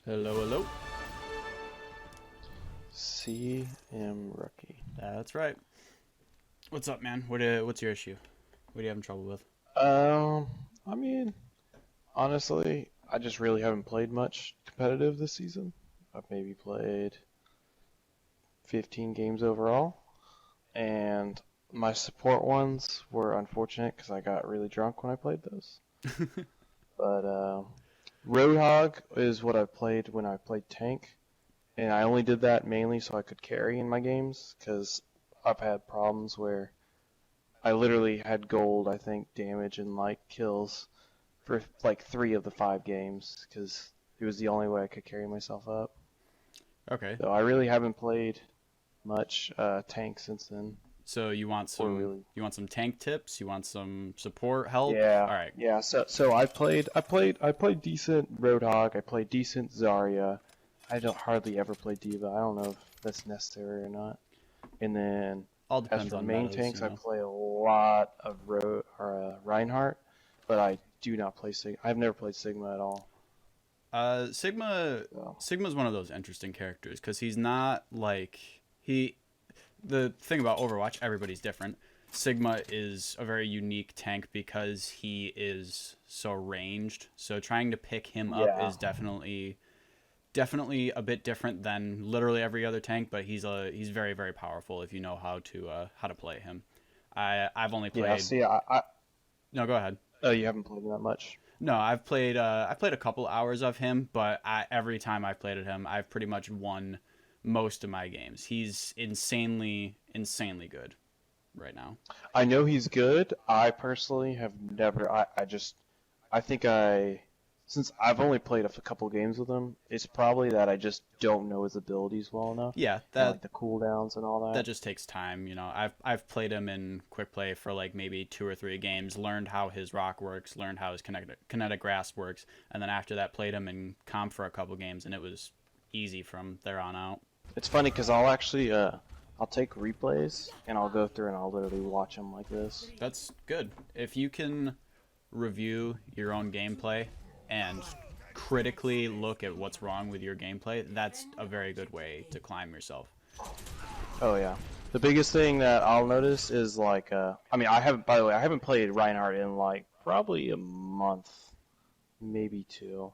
Hello, hello. CMrookie. That's right. What's up, man? What's your issue? What are you having trouble with? I mean, honestly, I just really haven't played much competitive this season. I've maybe played 15 games overall, and my support ones were unfortunate because I got really drunk when I played those. But Roadhog is what I played when I played tank, and I only did that mainly so I could carry in my games because I've had problems where I literally had gold, I think, damage and like kills for like 3 of the 5 games because it was the only way I could carry myself up. Okay. So I really haven't played much tank since then. So you want Or some really, you want some tank tips? You want some support help? yeah, All right. yeah. So I played decent Roadhog. I played decent Zarya. I don't hardly ever play Diva. I don't know if that's necessary or not. And then All as depends for on main metas, tanks, I play a lot of Reinhardt, but I do not play Sigma. I've never played Sigma at all. Sigma So. Sigma's one of those interesting characters because he's not like he. The thing about Overwatch, everybody's different. Sigma is a very unique tank because he is so ranged. So trying to pick him up Yeah, is definitely a bit different than literally every other tank, but he's very very powerful if you know how to play him. I've only yeah. played. See, I No, go ahead. oh, you haven't played him that much. No, I played a couple hours of him, but every time I've played at him, I've pretty much won most of my games. He's insanely good right now. I know he's good. I personally have never. I think since I've only played a couple games with him, it's probably that I just don't know his abilities well enough, Yeah, and that like the cooldowns and all that that. just takes time. I've played him in quick play for like maybe 2 or 3 games, learned how his rock works, learned how his kinetic grasp works, and then after that played him in comp for a couple games, and it was easy from there on out. It's funny because I'll actually I'll take replays and I'll go through and I'll literally watch them like this. That's good. If you can review your own gameplay and critically look at what's wrong with your gameplay, that's a very good way to climb yourself. Oh yeah. The biggest thing that I'll notice is like I mean I haven't, by the way, I haven't played Reinhardt in like probably a month, maybe 2.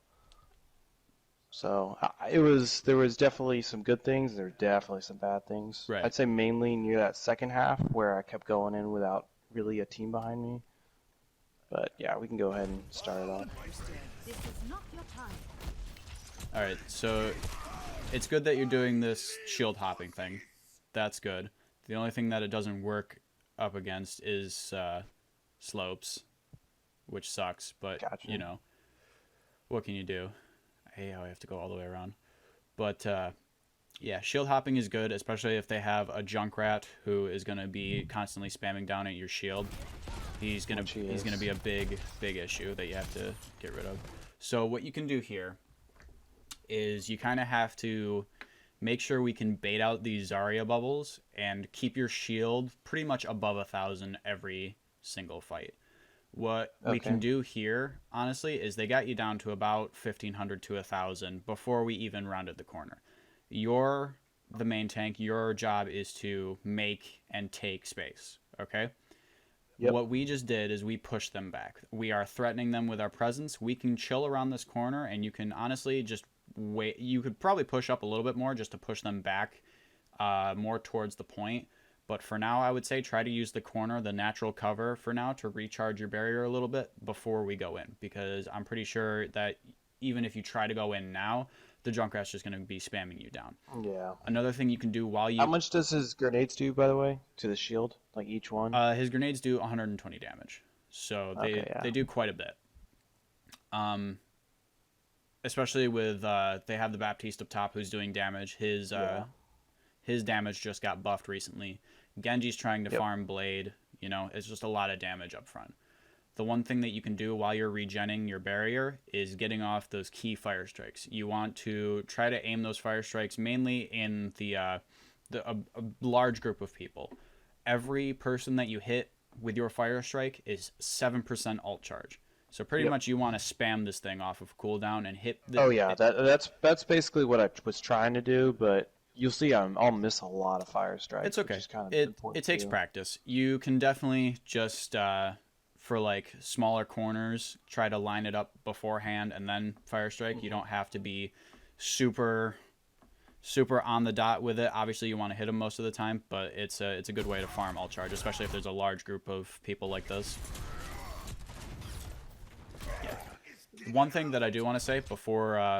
So there was definitely some good things. There were definitely some bad things. Right. I'd say mainly near that second half where I kept going in without really a team behind me. But yeah, we can go ahead and start it off. This is not your time. All right, so it's good that you're doing this shield hopping thing. That's good. The only thing that it doesn't work up against is slopes, which sucks, but Gotcha. what can you do? I hate how I have to go all the way around. But yeah, shield hopping is good, especially if they have a Junkrat who is going to be constantly spamming down at your shield. He's gonna be a big issue that you have to get rid of. So what you can do here is you kind of have to make sure we can bait out these Zarya bubbles and keep your shield pretty much above 1,000 every single fight. What we can do here, honestly, is they got you down to about 1,500 to 1,000 before we even rounded the corner. You're the main tank. Your job is to make and take space, okay? Yep. What we just did is we pushed them back. We are threatening them with our presence. We can chill around this corner, and you can honestly just wait. You could probably push up a little bit more just to push them back more towards the point. But for now, I would say try to use the corner, the natural cover for now, to recharge your barrier a little bit before we go in. Because I'm pretty sure that even if you try to go in now, the Junkrat's just going to be spamming you down. Yeah. Another thing you can do while you... How much does his grenades do, by the way, to the shield? Like each one? His grenades do 120 damage. So they do quite a bit. Especially with... they have the Baptiste up top who's doing damage. His damage just got buffed recently. Genji's trying to farm Blade. It's just a lot of damage up front. The one thing that you can do while you're regenning your barrier is getting off those key fire strikes. You want to try to aim those fire strikes mainly in a large group of people. Every person that you hit with your fire strike is 7% alt charge. So pretty Yep. much you want to spam this thing off of cooldown and hit the. Oh yeah, that's basically what I was trying to do, but you'll see I'll miss a lot of fire strikes, It's which okay. is kind of It important takes too. practice. You can definitely just for like smaller corners try to line it up beforehand and then fire strike. You don't have to be super on the dot with it. Obviously, you want to hit them most of the time, but it's a good way to farm all charge, especially if there's a large group of people like this. Yeah. One thing that I do want to say before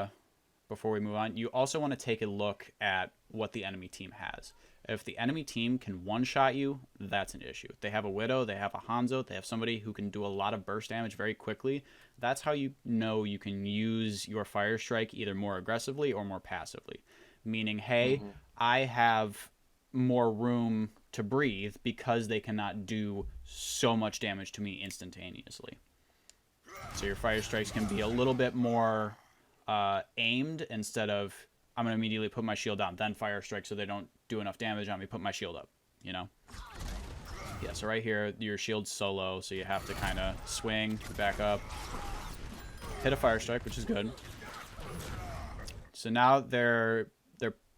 we move on, you also want to take a look at what the enemy team has. If the enemy team can one-shot you, that's an issue. They have a Widow, they have a Hanzo, they have somebody who can do a lot of burst damage very quickly. That's how you know you can use your Fire Strike either more aggressively or more passively. Meaning, hey, I have more room to breathe because they cannot do so much damage to me instantaneously. So your Fire Strikes can be a little bit more aimed instead of I'm going to immediately put my shield down, then Fire Strike so they don't do enough damage on me, put my shield up, you know? Yeah, so right here, your shield's so low, so you have to kind of swing, back up, hit a Fire Strike, which is good. So now they're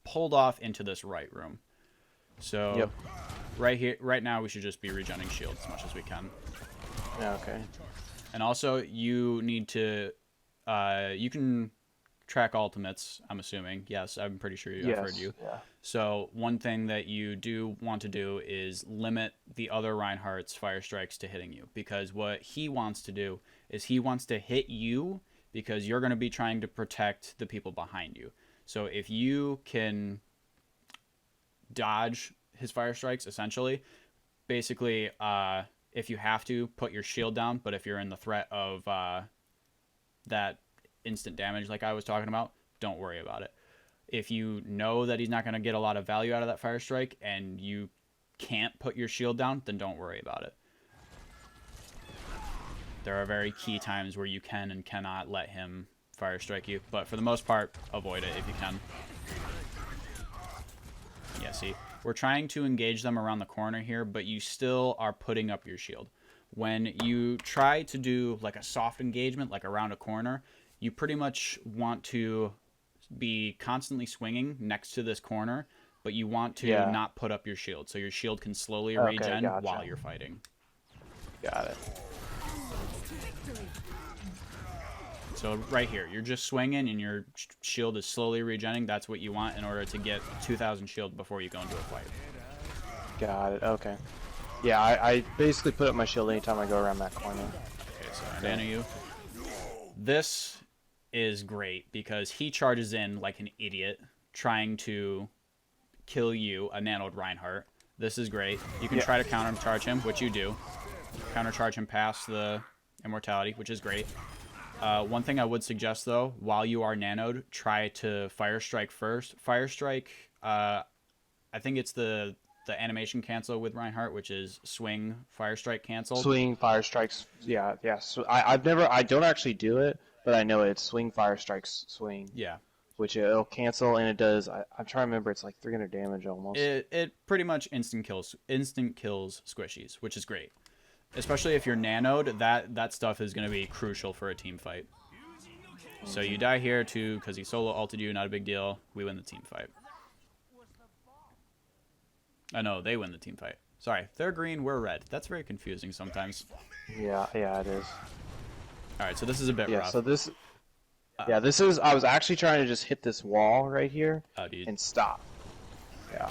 pulled off into this right room. So right now we should just be regenerating shield as much as we can. Yeah, okay. And also you need to you can track ultimates, I'm assuming. Yes, I'm pretty sure I've heard you. Yeah. So one thing that you do want to do is limit the other Reinhardt's fire strikes to hitting you, because what he wants to do is he wants to hit you because you're going to be trying to protect the people behind you. So if you can dodge his fire strikes, essentially, basically, if you have to, put your shield down, but if you're in the threat of that instant damage like I was talking about, don't worry about it. If you know that he's not going to get a lot of value out of that fire strike and you can't put your shield down, then don't worry about it. There are very key times where you can and cannot let him fire strike you, but for the most part, avoid it if you can. Yeah, see, we're trying to engage them around the corner here, but you still are putting up your shield. When you try to do like a soft engagement, like around a corner, you pretty much want to be constantly swinging next to this corner, but you want to not put up your shield, so your shield can slowly regen while you're fighting. Got it. So right here, you're just swinging and your shield is slowly regenning. That's what you want in order to get 2,000 shield before you go into a fight. Got it. Okay. Yeah, I basically put up my shield anytime I go around that corner. Okay, so I nano you. This is great because he charges in like an idiot trying to kill you, a nanoed Reinhardt. This is great. You can try to counter-charge him, which you do. Counter-charge him past the immortality, which is great. One thing I would suggest, though, while you are nanoed, try to Fire Strike first. Fire Strike, I think it's the animation cancel with Reinhardt, which is swing, Fire Strike cancel. Swing, Fire Strikes, yeah. So I don't actually do it, but I know it's swing, Fire Strikes, swing. Yeah. Which it'll cancel, and it does, I'm trying to remember, it's like 300 damage almost. It pretty much instant kills squishies, which is great. Especially if you're nanoed, that stuff is going to be crucial for a team fight. So you die here too because he solo ulted you, not a big deal. We win the team fight. I know, they win the team fight. Sorry, they're green, we're red. That's very confusing sometimes. Yeah, it is. Alright, so this is a bit rough. So this... this is... I was actually trying to just hit this wall right here and stop. Yeah.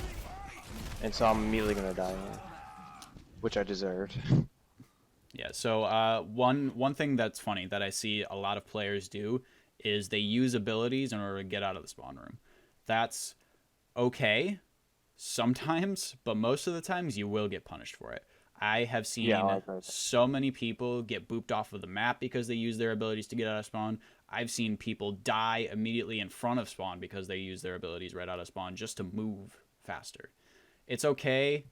And so I'm immediately going to die here. Which I deserved. Yeah, so one thing that's funny that I see a lot of players do is they use abilities in order to get out of the spawn room. That's okay sometimes, but most of the times you will get punished for it. I have seen so many people get booped off of the map because they use their abilities to get out of spawn. I've seen people die immediately in front of spawn because they use their abilities right out of spawn just to move faster. It's okay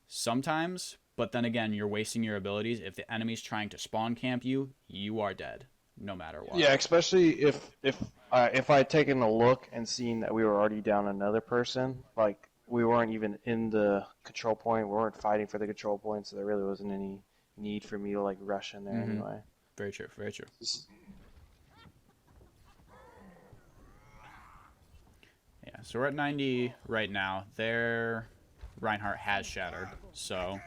sometimes, but then again, you're wasting your abilities. If the enemy's trying to spawn camp you, you are dead, no matter what. Yeah, especially if I had taken a look and seen that we were already down another person, like we weren't even in the control point, we weren't fighting for the control point, so there really wasn't any need for me to like rush in there anyway. Very true. Very true. Yeah, so we're at 90 right now. Their Reinhardt has shattered, so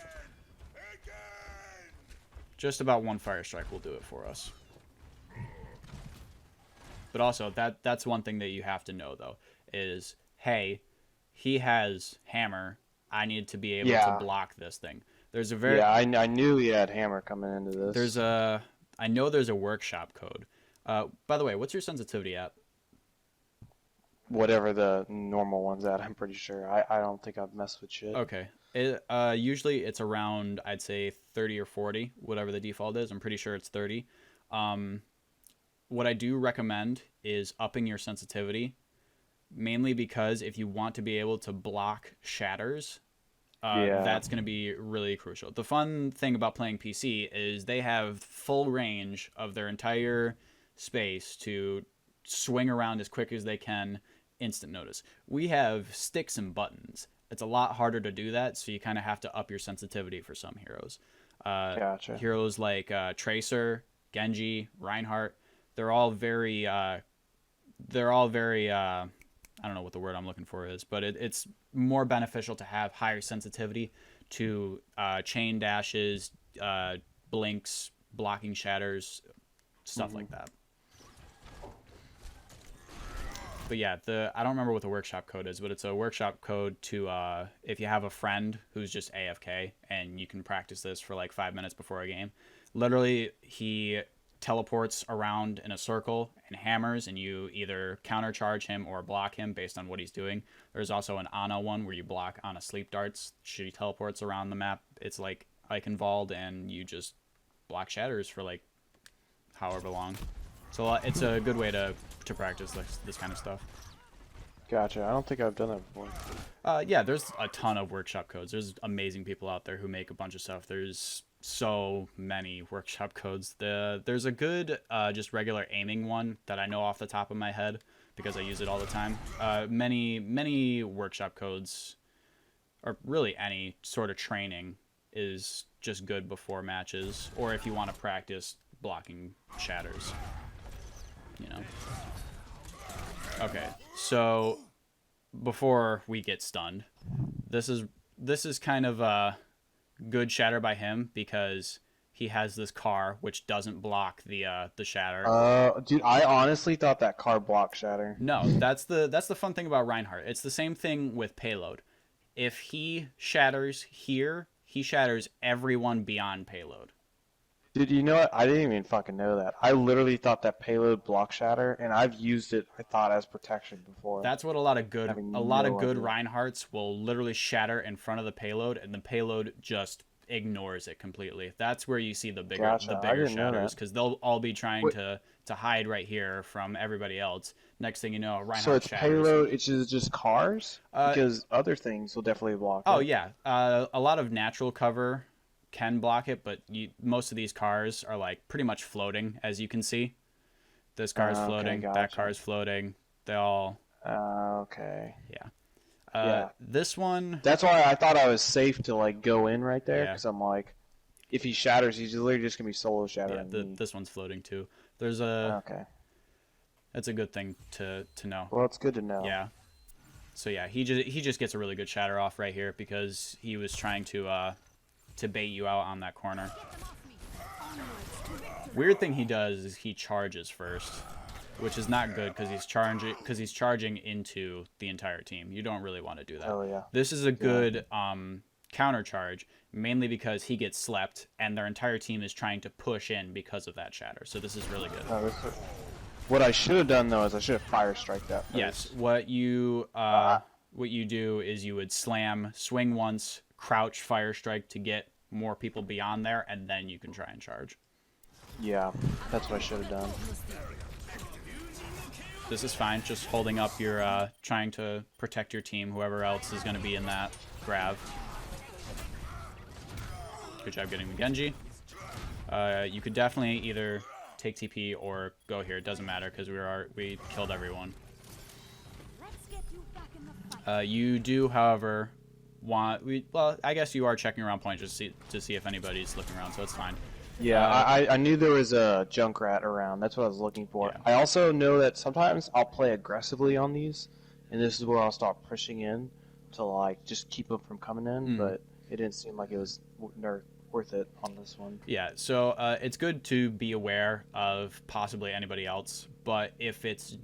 just about one fire strike will do it for us. But also, that's one thing that you have to know, though, is, hey, he has hammer. I need to be able to block this thing. There's a very... Yeah, I knew he had hammer coming into this. There's a... I know there's a workshop code. By the way, what's your sensitivity at? Whatever the normal one's at, I'm pretty sure. I don't think I've messed with shit. Okay. Usually it's around, I'd say, 30 or 40, whatever the default is. I'm pretty sure it's 30. What I do recommend is upping your sensitivity, mainly because if you want to be able to block shatters, that's going to be really crucial. The fun thing about playing PC is they have full range of their entire space to swing around as quick as they can, instant notice. We have sticks and buttons. It's a lot harder to do that, so you kind of have to up your sensitivity for some heroes. Gotcha. Heroes like Tracer, Genji, Reinhardt, they're all very I don't know what the word I'm looking for is, but it's more beneficial to have higher sensitivity to chain dashes, blinks, blocking shatters, stuff like that. But yeah, I don't remember what the workshop code is, but it's a workshop code to if you have a friend who's just AFK and you can practice this for like 5 minutes before a game. Literally, he teleports around in a circle and hammers, and you either countercharge him or block him based on what he's doing. There's also an Ana one where you block Ana sleep darts. She teleports around the map. It's like Eichenwald, and you just block shatters for like however long. So it's a good way to practice this kind of stuff. Gotcha. I don't think I've done that before. Yeah, there's a ton of workshop codes. There's amazing people out there who make a bunch of stuff. There's so many workshop codes. There's a good just regular aiming one that I know off the top of my head because I use it all the time. Many workshop codes, or really any sort of training, is just good before matches, or if you want to practice blocking shatters. You know. Okay, so before we get stunned, this is kind of a good shatter by him because he has this car which doesn't block the shatter. Dude, I honestly thought that car blocked shatter. No, that's the fun thing about Reinhardt. It's the same thing with payload. If he shatters here, he shatters everyone beyond payload. Dude, you know what? I didn't even fucking know that. I literally thought that payload block shatter, and I've used it, I thought, as protection before. That's what a lot of good Reinhardts will literally shatter in front of the payload, and the payload just ignores it completely. That's where you see the bigger shatters, because they'll all be trying to hide right here from everybody else. Next thing you know, Reinhardt So it's shatters. payload, it's just cars? Because other things will definitely block Oh, it. yeah. A lot of natural cover can block it, but most of these cars are like pretty much floating, as you can see. This car is floating, gotcha. that car is floating. They all... Okay. Yeah. Yeah. This one... That's why I thought I was safe to like go in right there, Yeah. because I'm like, if he shatters, he's literally just going to be solo shattering. Yeah, this one's floating too. There's a... Okay. That's a good thing to know. Well, it's good to know. Yeah. So yeah, he just gets a really good shatter off right here because he was trying to bait you out on that corner. Weird thing he does is he charges first, which is not good because he's charging into the entire team. You don't really want to do that. Oh yeah. This is a good counter charge, mainly because he gets slept and their entire team is trying to push in because of that shatter. So this is really good. What I should have done though is I should have fire strike that first. Yes. What you do is you would swing once, crouch, fire strike to get more people beyond there, and then you can try and charge. Yeah, that's what I should have done. This is fine. Just holding up your, trying to protect your team, whoever else is going to be in that grab. Good job getting the Genji. You could definitely either take TP or go here. It doesn't matter because we killed everyone. You do, however, I guess you are checking around point just to see if anybody's looking around, so it's fine. Yeah, I knew there was a Junkrat around. That's what I was looking for. Yeah. I also know that sometimes I'll play aggressively on these, and this is where I'll start pushing in to like just keep them from coming in. But it didn't seem like it was worth it on this one. Yeah, so it's good to be aware of possibly anybody else, but if it's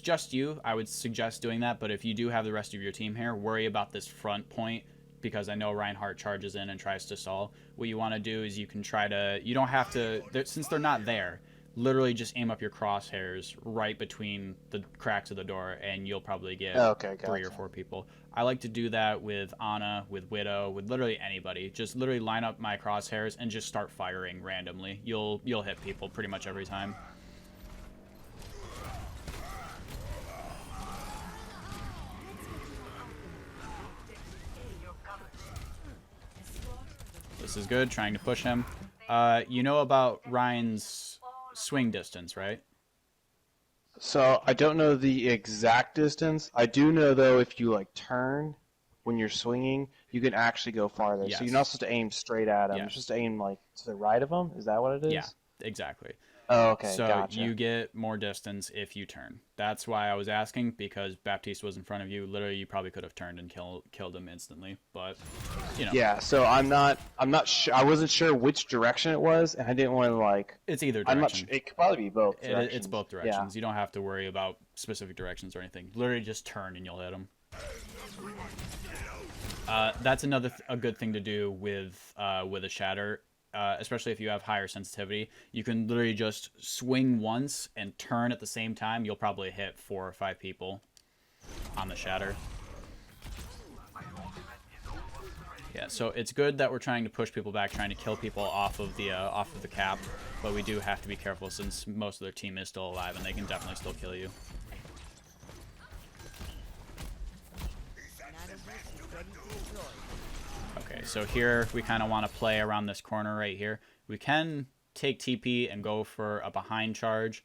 just you, I would suggest doing that. But if you do have the rest of your team here, worry about this front point, because I know Reinhardt charges in and tries to stall. What you want to do is you don't have to, since they're not there, literally just aim up your crosshairs right between the cracks of the door, and you'll probably get Okay, gotcha. 3 or 4 people. I like to do that with Ana, with Widow, with literally anybody. Just literally line up my crosshairs and just start firing randomly. You'll hit people pretty much every time. This is good, trying to push him. You know about Rein's swing distance, right? So I don't know the exact distance. I do know though if you like turn when you're swinging, you can actually go farther. Yes. So you're not supposed to aim straight at him. Yeah. You're supposed to aim like to the right of him. Is that what it is? Yeah, exactly. Oh, okay. So Gotcha. you get more distance if you turn. That's why I was asking, because Baptiste was in front of you. Literally, you probably could have turned and killed him instantly. But you know, Yeah. So I'm not sure. I wasn't sure which direction it was, and I didn't want to like. it's either I'm not. direction. It could probably be both. It's both directions. You don't have to worry about specific directions or anything. Literally, just turn and you'll hit him. That's a good thing to do with a shatter. Especially if you have higher sensitivity, you can literally just swing once and turn at the same time. You'll probably hit 4 or 5 people on the shatter. Yeah, so it's good that we're trying to push people back, trying to kill people off of the cap, but we do have to be careful since most of their team is still alive and they can definitely still kill you. Okay, so here we kind of want to play around this corner right here. We can take TP and go for a behind charge,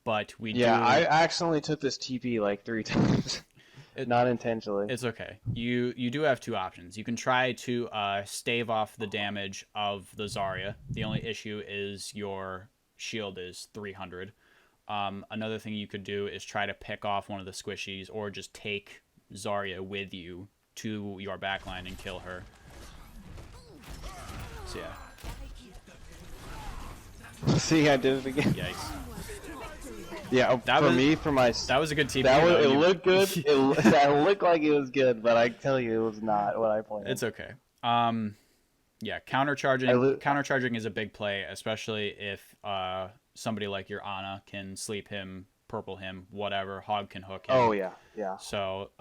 but we do... Yeah, I accidentally took this TP like 3 times. Not intentionally. It's okay. You do have 2 options. You can try to stave off the damage of the Zarya. The only issue is your shield is 300. Another thing you could do is try to pick off one of the squishies, or just take Zarya with you to your backline and kill her. So yeah. See, I did it again. Yikes. Yeah, That was a good TP. It looked good. That looked like it was good, but I tell you, it was not what I planned. It's okay. Yeah, countercharging is a big play, especially if somebody like your Ana can sleep him, purple him, whatever. Hog can hook him. Oh yeah, yeah. So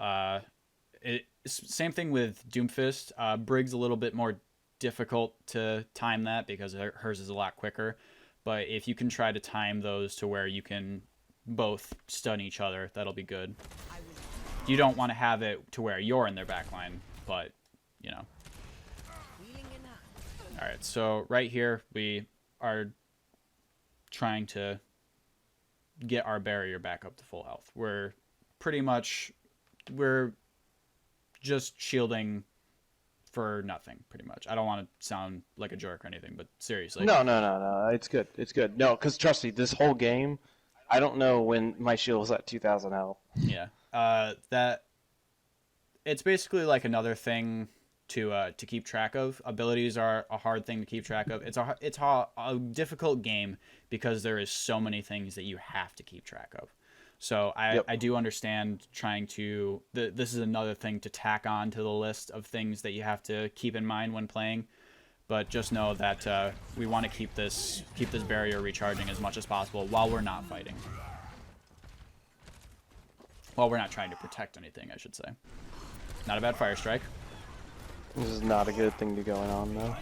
same thing with Doomfist. Brig's a little bit more difficult to time that because hers is a lot quicker. But if you can try to time those to where you can both stun each other, that'll be good. You don't want to have it to where you're in their backline, but you know. Alright, so right here we are trying to get our barrier back up to full health. We're just shielding for nothing, pretty much. I don't want to sound like a jerk or anything, but seriously. No. It's good. It's good. No, because trust me, this whole game, I don't know when my shield was at 2,000 health. Yeah. That it's basically like another thing to keep track of. Abilities are a hard thing to keep track of. It's a difficult game because there is so many things that you have to keep track of. So I do understand trying to... This is another thing to tack on to the list of things that you have to keep in mind when playing. But just know that we want to keep this barrier recharging as much as possible while we're not fighting. While we're not trying to protect anything, I should say. Not a bad fire strike. This is not a good thing to going on, though.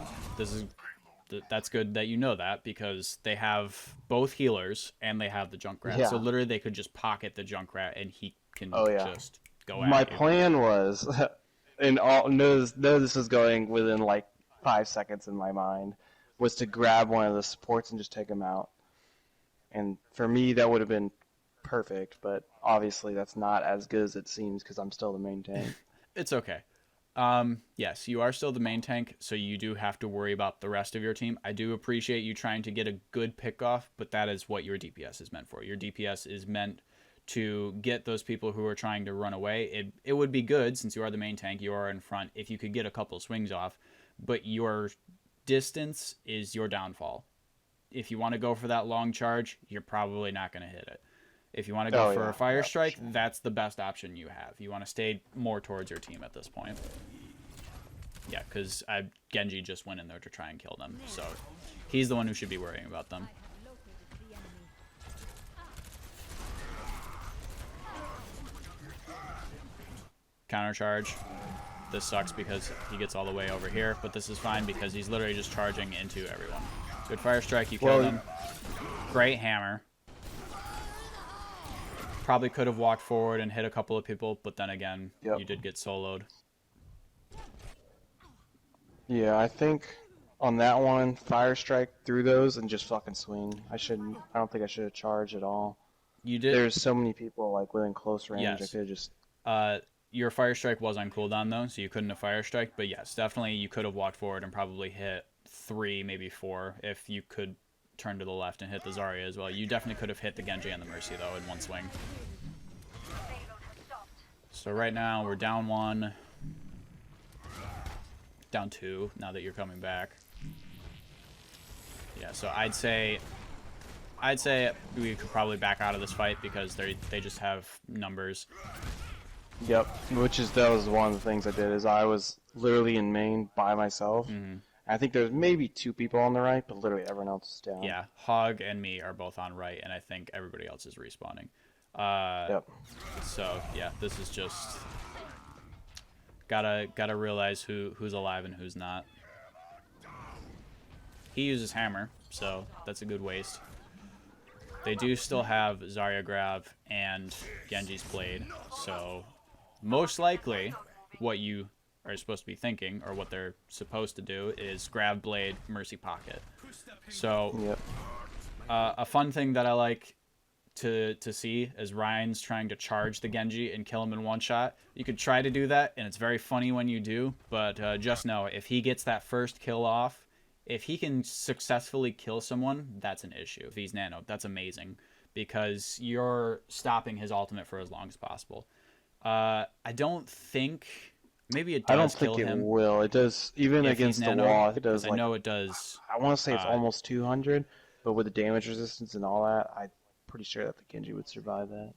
That's good that you know that, because they have both healers and they have the Junkrat. Yeah. So literally they could just pocket the Junkrat and he can just go at My you. plan was, and this was going within like 5 seconds in my mind, was to grab one of the supports and just take him out. And for me, that would have been perfect, but obviously that's not as good as it seems because I'm still the main tank. It's okay. Yes, you are still the main tank, so you do have to worry about the rest of your team. I do appreciate you trying to get a good pick off, but that is what your DPS is meant for. Your DPS is meant to get those people who are trying to run away. It would be good, since you are the main tank, you are in front, if you could get a couple swings off, but your distance is your downfall. If you want to go for that long charge, you're probably not going to hit it. If you want to go for a fire strike, sure. that's the best option you have. You want to stay more towards your team at this point. Yeah, because Genji just went in there to try and kill them, so he's the one who should be worrying about them. I have located the enemy. Counter charge. This sucks because he gets all the way over here, but this is fine because he's literally just charging into everyone. Good fire strike, you killed him. Great hammer. Probably could have walked forward and hit a couple of people, but then again, you did get soloed. Yeah, I think on that one, fire strike through those and just fucking swing. I don't think I should have charged at all. You did. There's so many people like within close range. Yes. I could have just. Your fire strike was on cooldown though, so you couldn't have fire strike. But yes, definitely you could have walked forward and probably hit 3, maybe 4, if you could turn to the left and hit the Zarya as well. You definitely could have hit the Genji and the Mercy though in one swing. So right now we're down 1, down 2. Now that you're coming back, yeah. So I'd say we could probably back out of this fight because they just have numbers. Yep, that was one of the things I did is I was literally in main by myself. I think there's maybe 2 people on the right, but literally everyone else is down. Yeah, Hog and me are both on right, and I think everybody else is respawning. Yep. So yeah, this is just gotta realize who's alive and who's not. He uses hammer, so that's a good waste. They do still have Zarya grab and Genji's blade, so most likely what you are supposed to be thinking, or what they're supposed to do, is grab blade, mercy pocket. So Yep. a fun thing that I like to see is Rein's trying to charge the Genji and kill him in one shot. You could try to do that, and it's very funny when you do, but just know, if he gets that first kill off, if he can successfully kill someone, that's an issue. If he's nano, that's amazing, because you're stopping his ultimate for as long as possible. I don't think... Maybe it does. I don't think it will. It does, even against the wall. It does. I know it does. I want to say it's almost 200, but with the damage resistance and all that, I'm pretty sure that the Genji would survive that.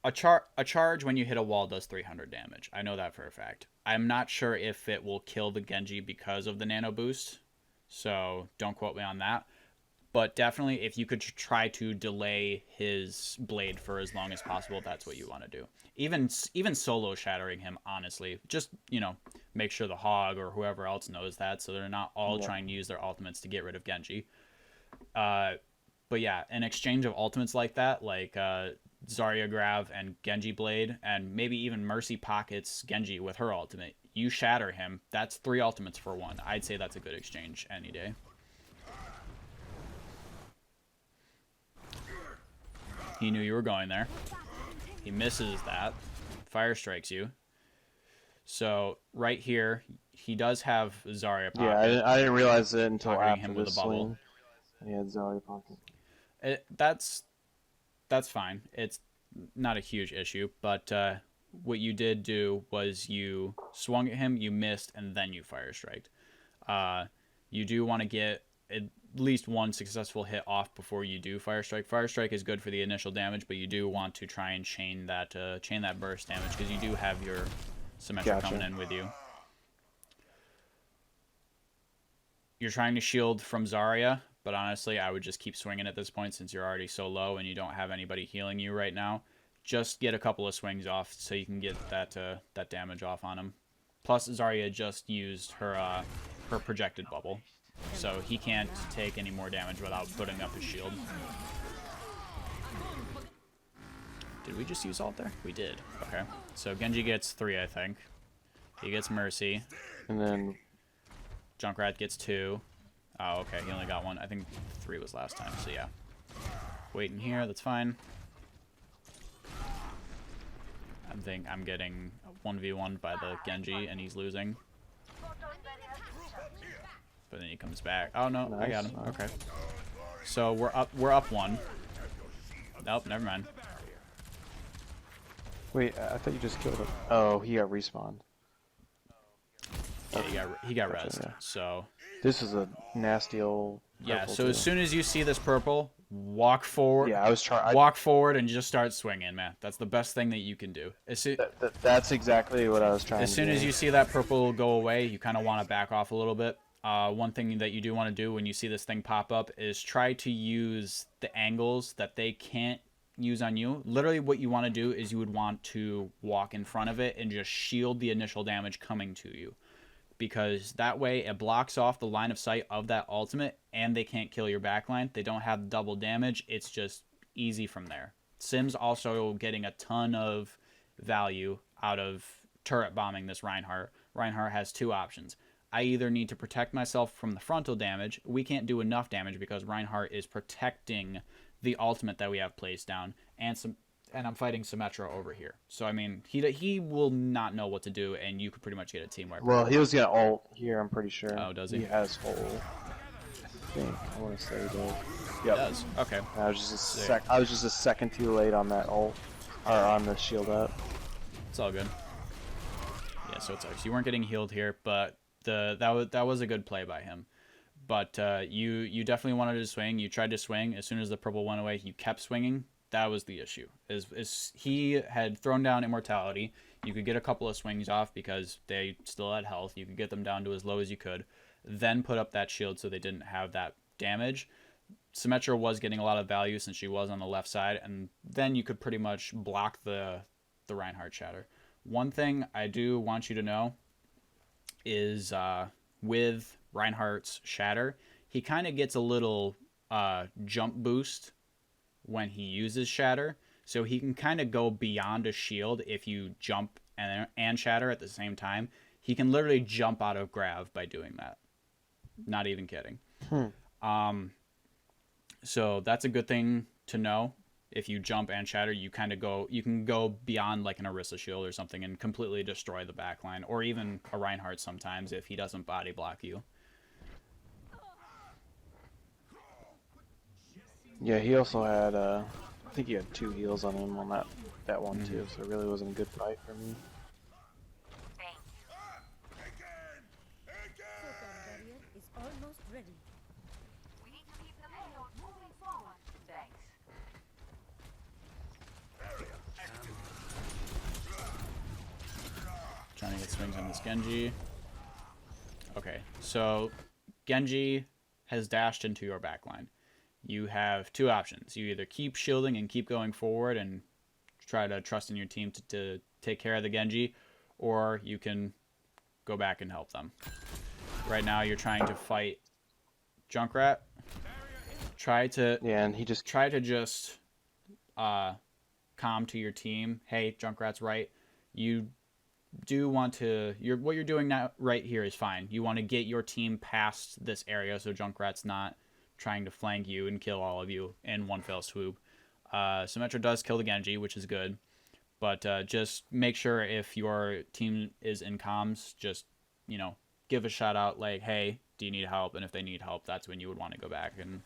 A charge when you hit a wall does 300 damage. I know that for a fact. I'm not sure if it will kill the Genji because of the nano boost, so don't quote me on that. But definitely, if you could try to delay his blade for as long as possible, that's what you want to do. Even solo shattering him, honestly. Just, make sure the Hog or whoever else knows that, so they're not all trying to use their ultimates to get rid of Genji. But yeah, an exchange of ultimates like that, like Zarya grab and Genji blade, and maybe even Mercy pockets Genji with her ultimate. You shatter him, that's 3 ultimates for 1. I'd say that's a good exchange any day. He knew you were going there. He misses that. Fire strikes you. So right here, he does have Zarya pocket. Yeah, I didn't realize it until Pocketing after him the with a bubble. swing. He had Zarya pocket. That's fine. It's not a huge issue, but what you did do was you swung at him, you missed, and then you fire striked. You do want to get at least 1 successful hit off before you do fire strike. Fire strike is good for the initial damage, but you do want to try and chain that burst damage, because you do have your Symmetra coming in with you. You're trying to shield from Zarya, but honestly, I would just keep swinging at this point since you're already so low and you don't have anybody healing you right now. Just get a couple of swings off so you can get that damage off on him. Plus, Zarya just used her projected bubble, so he can't take any more damage without putting up his shield. Did we just use ult there? We did. Okay. So Genji gets 3, I think. He gets Mercy. And then Junkrat gets 2. Oh, okay. He only got 1. I think 3 was last time, so yeah. Waiting here. That's fine. I think I'm getting 1v1 by the Genji, and he's losing. But then he comes back. Oh no, Nice. I got him. Okay. So we're up one. Nope, never mind. Wait, I thought you just killed him. Oh, he got respawned. Yeah, he got Gotcha, rezzed. yeah. So This is a nasty old. yeah. purple, So too. as soon as you see this purple, walk forward. Yeah, I was trying. Walk forward and just start swinging, man. That's the best thing that you can do. That's exactly what I was trying. As to soon do. as you see that purple go away, you kind of want to back off a little bit. One thing that you do want to do when you see this thing pop up is try to use the angles that they can't use on you. Literally what you want to do is you would want to walk in front of it and just shield the initial damage coming to you. Because that way it blocks off the line of sight of that ultimate and they can't kill your backline. They don't have double damage. It's just easy from there. Sim's also getting a ton of value out of turret bombing this Reinhardt. Reinhardt has two options. I either need to protect myself from the frontal damage. We can't do enough damage because Reinhardt is protecting the ultimate that we have placed down, and I'm fighting Symmetra over here. So I mean, he will not know what to do, and you could pretty much get a team wipe. Well, he was gonna ult here. I'm pretty sure. Oh, does he? He has full. I think. I want to say he does. He Yep. does. Okay. I was just a second too late on that ult, or on the shield up. It's all good. Yeah, so it's you weren't getting healed here, but that was a good play by him. But you definitely wanted to swing. You tried to swing. As soon as the purple went away, you kept swinging. That was the issue. Is he had thrown down immortality. You could get a couple of swings off because they still had health. You could get them down to as low as you could. Then put up that shield so they didn't have that damage. Symmetra was getting a lot of value since she was on the left side, and then you could pretty much block the Reinhardt shatter. One thing I do want you to know is with Reinhardt's shatter, he kind of gets a little jump boost when he uses shatter, so he can kind of go beyond a shield if you jump and shatter at the same time. He can literally jump out of grav by doing that. Not even kidding. So that's a good thing to know. If you jump and shatter, you can go beyond like an Orisa shield or something and completely destroy the backline, or even a Reinhardt sometimes if he doesn't body block you. Yeah, he also had. I think he had 2 heals on him on that one too. So it really wasn't a good fight for me. Barrier is almost ready. We need to keep the payload moving forward. Thanks. Trying to get swings on this Genji. Okay, so Genji has dashed into your backline. You have 2 options. You either keep shielding and keep going forward and try to trust in your team to take care of the Genji, or you can go back and help them. Right now you're trying to fight Junkrat. Yeah, and he just. Try to just calm to your team. Hey, Junkrat's right. You do want to. What you're doing now right here is fine. You want to get your team past this area so Junkrat's not trying to flank you and kill all of you in one fell swoop. Symmetra does kill the Genji, which is good. But just make sure if your team is in comms, just, give a shout out like, hey, do you need help? And if they need help, that's when you would want to go back and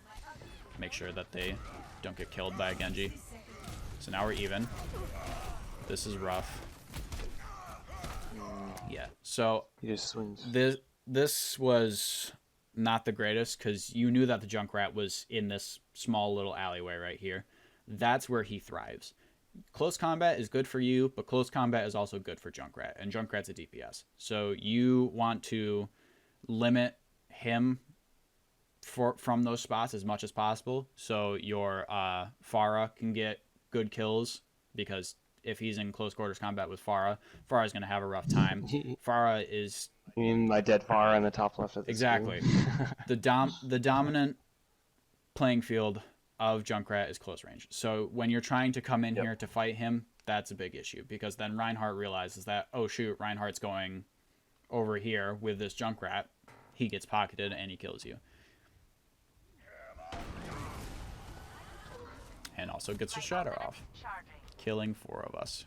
make sure that they don't get killed by a Genji. So now we're even. This is rough. Yeah, so He just swings. this was not the greatest because you knew that the Junkrat was in this small little alleyway right here. That's where he thrives. Close combat is good for you, but close combat is also good for Junkrat, and Junkrat's a DPS. So you want to limit him from those spots as much as possible, so your Pharah can get good kills, because if he's in close quarters combat with Pharah, Pharah's going to have a rough time. Pharah is... I mean, my dead Pharah in the top left of the Exactly. screen. The dominant playing field of Junkrat is close range. So when you're trying to come in here to fight him, that's a big issue, because then Reinhardt realizes that, oh shoot, Reinhardt's going over here with this Junkrat. He gets pocketed and he kills you. And also gets a shatter off, killing 4 of us.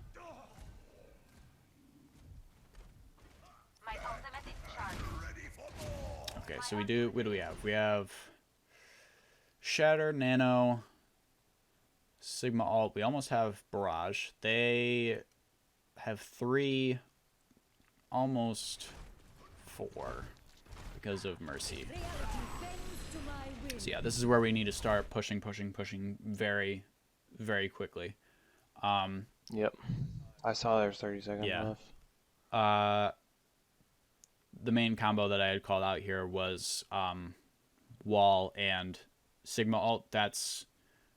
Okay, so we do. What do we have? We have Shatter, Nano, Sigma Alt. We almost have Barrage. They have 3, almost 4 because of Mercy. Reality bends to my will. So yeah, this is where we need to start pushing very, very quickly. Yep. I saw there's 30 seconds Yeah. left. The main combo that I had called out here was Wall and Sigma Alt. That's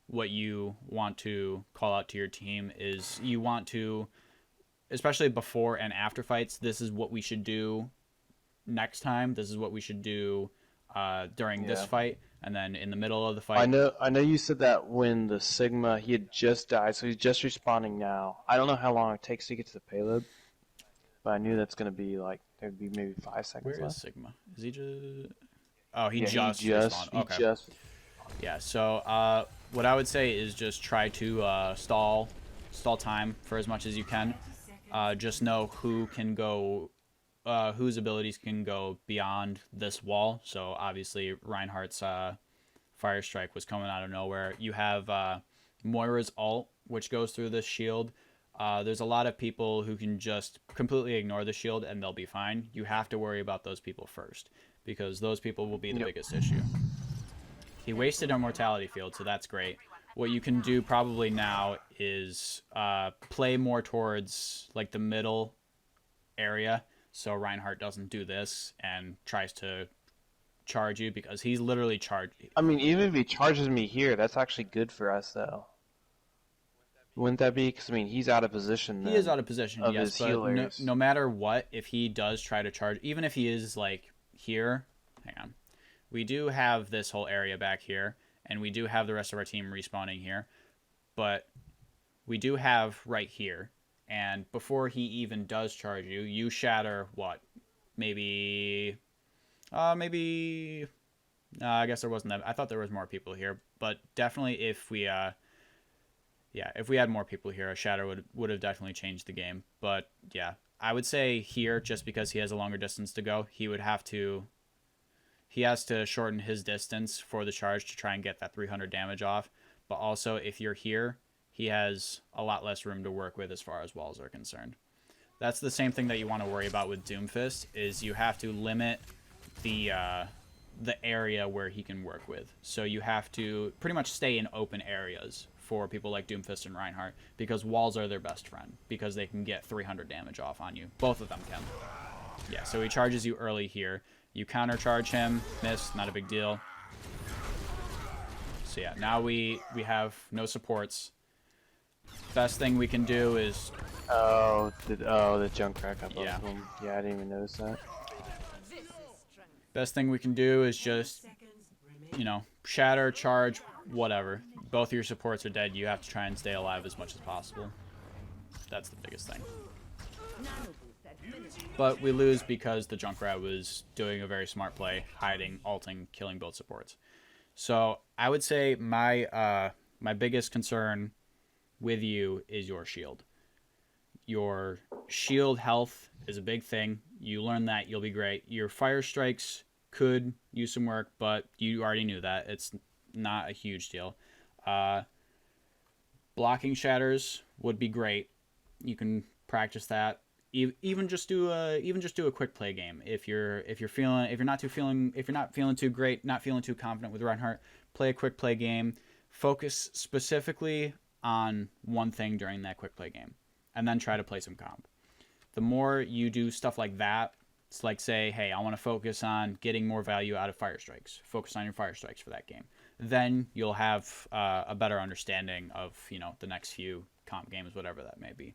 what you want to call out to your team, is you want to, especially before and after fights, this is what we should do next time. This is what we should do during this Yeah. fight, and then in the middle of the I fight. know you said that when the Sigma, he had just died, so he's just respawning now. I don't know how long it takes to get to the payload, but I knew that's going to be like, there'd be maybe 5 seconds Where is left. Sigma? Is he just... Oh, he Yeah, just he respawned. Okay. just Yeah, so what I would say is just try to stall time for as much as you can. Just know who can go, whose abilities can go beyond this wall. So obviously Reinhardt's Fire Strike was coming out of nowhere. You have Moira's ult, which goes through this shield. There's a lot of people who can just completely ignore the shield and they'll be fine. You have to worry about those people first, because those people will be the biggest issue. He wasted a mortality field, so that's great. What you can do probably now is play more towards like the middle area, so Reinhardt doesn't do this and tries to charge you, because he's literally charged. I mean, even if he charges me here, that's actually good for us, though. Wouldn't that be? Because, I mean, he's out of position then. He is out of position, of yes, his but healers. no matter what, if he does try to charge, even if he is like here, hang on, we do have this whole area back here, and we do have the rest of our team respawning here, but we do have right here, and before he even does charge you, you shatter what? Maybe, I guess there wasn't that. I thought there was more people here, but definitely if we, if we had more people here, a shatter would have definitely changed the game. But yeah, I would say here, just because he has a longer distance to go, he has to shorten his distance for the charge to try and get that 300 damage off. But also, if you're here, he has a lot less room to work with as far as walls are concerned. That's the same thing that you want to worry about with Doomfist, is you have to limit the area where he can work with. So you have to pretty much stay in open areas for people like Doomfist and Reinhardt, because walls are their best friend, because they can get 300 damage off on you. Both of them can. Yeah, so he charges you early here. You counter charge him, miss, not a big deal. So yeah, now we have no supports. Best thing we can do is... the Junkrat up Yeah. him. Yeah, I didn't even notice that. Best thing we can do is just, shatter, charge, whatever. Both of your supports are dead. You have to try and stay alive as much as possible. That's the biggest thing. But we lose because the Junkrat was doing a very smart play, hiding, ulting, killing both supports. So I would say my biggest concern with you is your shield. Your shield health is a big thing. You learn that, you'll be great. Your fire strikes could use some work, but you already knew that. It's not a huge deal. Blocking shatters would be great. You can practice that. Even just do a quick play game. If you're not feeling too great, not feeling too confident with Reinhardt, play a quick play game. Focus specifically on one thing during that quick play game, and then try to play some comp. The more you do stuff like that, it's like, say, hey, I want to focus on getting more value out of fire strikes. Focus on your fire strikes for that game. Then you'll have a better understanding of the next few comp games, whatever that may be.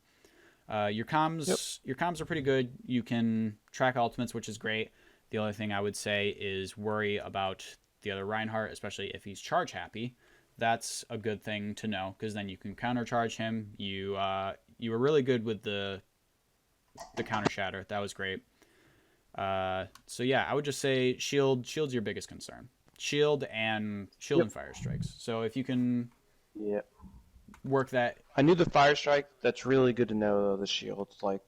Your comms are pretty good. You can track ultimates, which is great. The only thing I would say is worry about the other Reinhardt, especially if he's charge happy. That's a good thing to know, because then you can counter charge him. You were really good with the counter shatter. That was great. So yeah, I would just say shield's your biggest concern. Shield and fire strikes. So if you can work that. I knew the fire strike. That's really good to know, though, the shield. Like,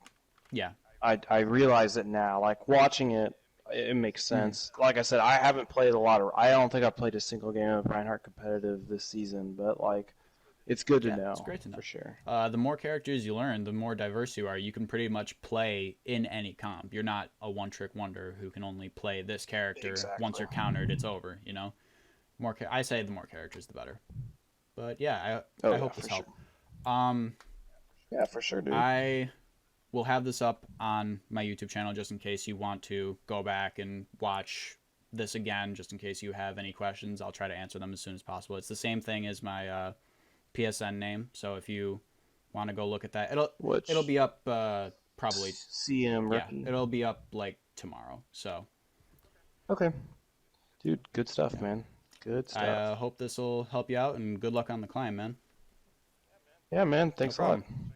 Yeah. I realize it now. Like, watching it, it makes sense. Like I said, I haven't played a lot of. I don't think I've played a single game of Reinhardt competitive this season, but like, it's good to know. It's great to know for sure. The more characters you learn, the more diverse you are. You can pretty much play in any comp. You're not a one-trick wonder who can only play this character. Exactly. Once you're countered, it's over. You know, I say the more characters, the better. But yeah, I hope this helped. Yeah, for sure, dude. I will have this up on my YouTube channel just in case you want to go back and watch this again, just in case you have any questions. I'll try to answer them as soon as possible. It's the same thing as my PSN name, so if you want to go look at that, it'll be up probably CMrookie. it'll be up like tomorrow. So Okay, dude, good stuff, man. Good stuff. I hope this will help you out, and good luck on the climb, man. Yeah, man. Thanks No a lot. problem.